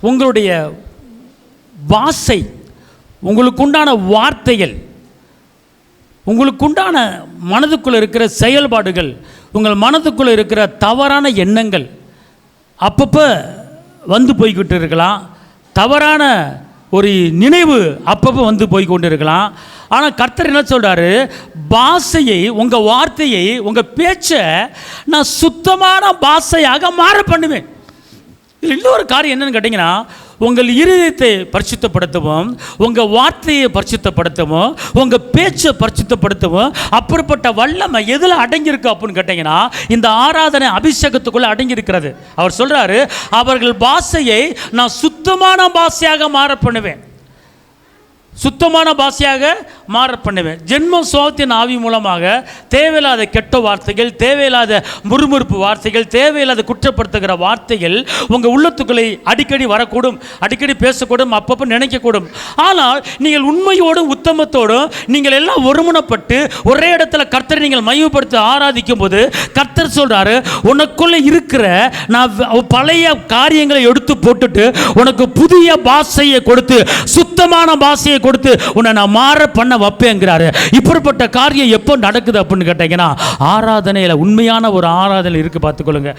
உங்களுடைய வாசை, உங்களுக்குண்டான வார்த்தைகள், உங்களுக்குண்டான மனதுக்குள்ளே இருக்கிற செயல்பாடுகள், உங்கள் மனதுக்குள்ளே இருக்கிற தவறான எண்ணங்கள் அப்பப்போ வந்து போய்கிட்டு இருக்கலாம். தவறான ஒரு நினைவு அப்பப்போ வந்து போய் கொண்டு இருக்கலாம். ஆனால் கர்த்தர் என்ன சொல்கிறாரு, பாஷையை, உங்கள் வார்த்தையை, உங்கள் பேச்சை நான் சுத்தமான பாஷையாக மாற பண்ணுவேன். இதில் இன்னொரு காரியம் என்னென்னு கேட்டிங்கன்னா, உங்கள் இருதயத்தை பரிசுத்தப்படுத்தவும், உங்கள் வார்த்தையை பரிசுத்தப்படுத்தவும், உங்கள் பேச்சை பரிசுத்தப்படுத்தவும் அப்படிப்பட்ட வல்லமை எதில் அடங்கியிருக்கு அப்படின்னு கேட்டிங்கன்னா, இந்த ஆராதனை அபிஷேகத்துக்குள்ளே அடங்கியிருக்கிறது. அவர் சொல்கிறாரு, அவர்கள் பாஷையை நான் சுத்தமான பாஷையாக மாற பண்ணுவேன், சுத்தமான பாஷையாக மாற பண்ணுவேன். ஜென்ம சுவாபத்தின் ஆவி மூலமாக தேவையில்லாத கெட்ட வார்த்தைகள், தேவையில்லாத முறுமுறுப்பு வார்த்தைகள், தேவையில்லாத குற்றப்படுத்துகிற வார்த்தைகள் உங்கள் உள்ளத்துக்களை அடிக்கடி வரக்கூடும், அடிக்கடி பேசக்கூடும், அப்பப்போ நினைக்கக்கூடும். ஆனால் நீங்கள் உண்மையோடும் உத்தமத்தோடும் நீங்கள் எல்லாம் ஒருமுனப்பட்டு ஒரே இடத்துல கர்த்தரை நீங்கள் மையப்படுத்தி ஆராதிக்கும் போது கர்த்தர் சொல்கிறாரு, உனக்குள்ளே இருக்கிற நான் பழைய காரியங்களை எடுத்து போட்டுட்டு உனக்கு புதிய பாஷையை கொடுத்து, சுத்தமான பாஷையை கொடுத்து உன்னை நான் மாற பண்ண வைப்பேங்கிறாரு. இப்படிப்பட்ட காரியம் எப்போ நடக்குது அப்படின்னு கேட்டீங்கன்னா, ஆராதனையில், உண்மையான ஒரு ஆராதனை இருக்கு, பார்த்துக்கொள்ளுங்க.